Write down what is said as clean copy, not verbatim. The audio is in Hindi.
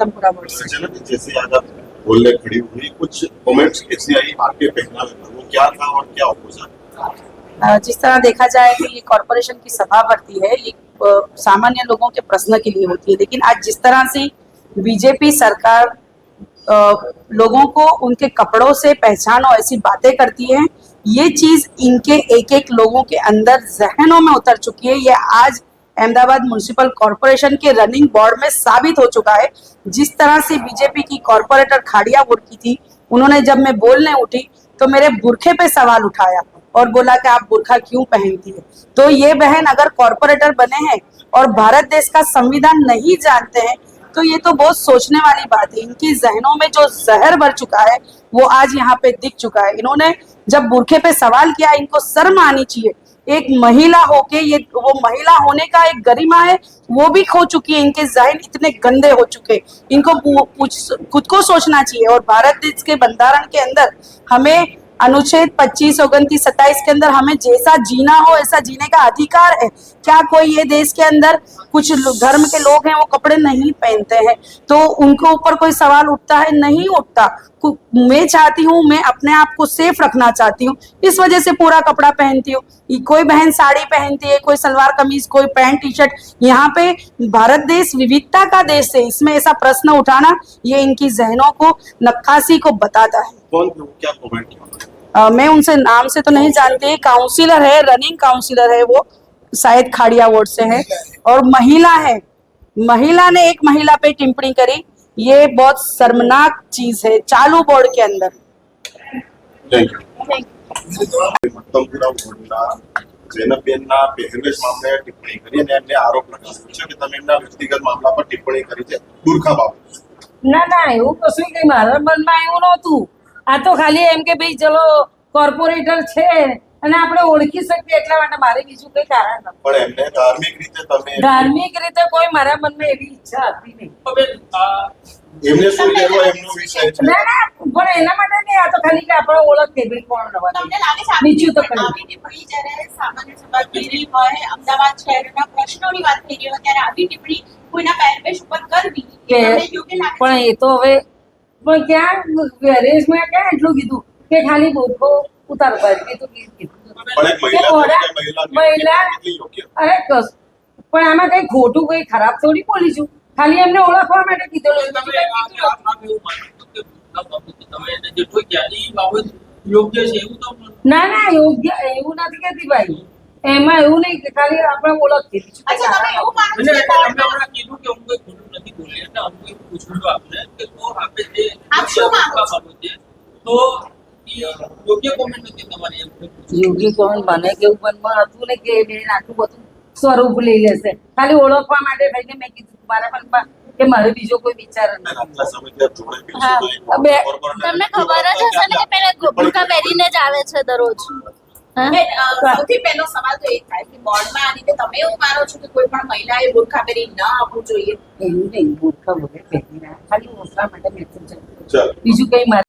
तमपुरा बोर्ड से। चलो, जैसे आज आप बोलने खड़ी हुई, कुछ कमेंट्स ऐसी आई आपके पहनावे पर, वो क्या था और क्या अपोजा? जिस तरह देखा जाए कि ये कॉरपोरेशन की सभा पड़ती है, ये सामान्य लोगों के प्रश्न के लिए होती है, लेकिन आज जिस तरह से बीजेपी सरकार लोगों को उनके कपड़ों से पहचानो ऐसी बातें करती है, ये चीज इनके एक एक लोगों के अंदर जहनों में उतर चुकी है। ये आज अहमदाबाद म्युनिसिपल कॉरपोरेशन के रनिंग बोर्ड में साबित हो चुका है। जिस तरह से बीजेपी की कॉरपोरेटर खाड़िया वोट की थी, उन्होंने जब मैं बोलने उठी तो मेरे बुरखे पे सवाल उठाया और बोला कि आप बुरखा क्यों पहनती है। तो ये बहन अगर कॉरपोरेटर बने हैं और भारत देश का संविधान नहीं जानते हैं तो ये तो बहुत सोचने वाली बात है। इनकी जहनों में जो जहर भर चुका है वो आज यहाँ पे दिख चुका है। इन्होंने जब बुरखे पे सवाल किया, इनको शर्म आनी चाहिए। एक महिला होके ये वो महिला होने का एक गरिमा है वो भी खो चुकी है। इनके जहन इतने गंदे हो चुके, इनको खुद को सोचना चाहिए। और भारत देश के बंधारण के अंदर हमें अनुच्छेद 25, 29, 27 के अंदर हमें जैसा जीना हो ऐसा जीने का अधिकार है। क्या कोई ये देश के अंदर कुछ धर्म के लोग हैं वो कपड़े नहीं पहनते हैं तो उनके ऊपर कोई सवाल उठता है? नहीं उठता। मैं चाहती हूँ, मैं अपने आप को सेफ रखना चाहती हूँ, इस वजह से पूरा कपड़ा पहनती हूँ। कोई बहन साड़ी पहनती है, कोई सलवार कमीज, कोई पैंट टी शर्ट। यहाँ पे भारत देश विविधता का देश है, इसमें ऐसा प्रश्न उठाना ये इनकी जहनों को, नक्काशी को बताता है। कौन थे वो, क्या कमेंट किया? मैं उनसे नाम से तो नहीं जानती, काउंसिलर है, रनिंग काउंसिलर है, वो शायद खाड़िया वार्ड से है और महिला है। महिला ने एक महिला पे टिप्पणी करी, ये बहुत शर्मनाक चीज है चालू बोर्ड के अंदर। Thank you. તમપુરા બોર્ડના જૈનબેનના પહેરવેશ મામલે ટિપ્પણી કરી અને એમને આરોપ લગાવ્યો છે કે તમે એમના વ્યક્તિગત મામલા પર ટિપ્પણી કરી છે બુરખા બાબતે। ના એવું કશું કઈ મારા મનમાં એવું નહોતું। આ તો ખાલી એમ કે ભાઈ ચલો કોર્પોરેટર છે અને આપણે ઓળખી શકીએ એટલા માટે, મારે બીજું કઈ કારણ નથી। પણ એમને ધાર્મિક રીતે તમે ધાર્મિક રીતે કોઈ મારા મનમાં એવી ઈચ્છા હતી નહીં। એમને શું કહેવો એમનો વિષય છે। ના પણ એના માટે નહીં, આ તો ખાલી કે આપણે ઓળખ કે ભાઈ કોણ નવા। તમને લાગે છે બીજું તો કંઈ આવી ટિપ્પણી જ્યારે સામાન્ય સભા થઈ રહી હોય, અમદાવાદ શહેરના પ્રશ્નોની વાત થઈ રહી હોય ત્યારે આવી ટિપ્પણી કોઈના પહેરવેશ ઉપર કરવી એ તમને યોગ્ય લાગે છે? પણ એ તો હવે પણ ક્યાં વેરેજમાં ક્યાં એટલું કીધું કે ખાલી બોધો ઉતાર કરી તો કીધું પણ એક મહિલા તરીકે મહિલા કેટલી યોગ્ય? અરે પણ આમાં કઈ ખોટું કઈ ખરાબ થોડી બોલી છું, ખાલી એમને ઓળખવા માટે કીધેલું। ના યોગ્ય એવું નથી કહેતી ભાઈ, એમાં એવું નહીં કે ખાલી આપણે ઓળખ કીધી। અચ્છા, તમે એવું માનો છો કે આપ શું માનો છો? યોગ્ય કોમેન્ટ મને કેવું મનમાં હતું ને કે બેન આટલું બધું સ્વરૂપ લઈ લેશે, ખાલી ઓળખવા માટે થઈને મેં કીધું મારા મનમાં કે મારે બીજો કોઈ વિચાર નથી। આટલા સમયથી આપ જોડે પીછું તો તમને ખબર જ હશે ને કે પેલા બુરખા પહેરીને જ આવે છે દરરોજ। સૌથી પહેલો સવાલ તો એ થાય કે બોર્ડમાં આ રીતે તમે એવું માનો છો કે કોઈ પણ મહિલાએ બુરખા પહેરી ન આવવું જોઈએ? એવું નહીં, બુરખા વગર પહેરી રહ્યા, ખાલી ઓળખવા માટે મેસેજ, ચાલો બીજું કઈ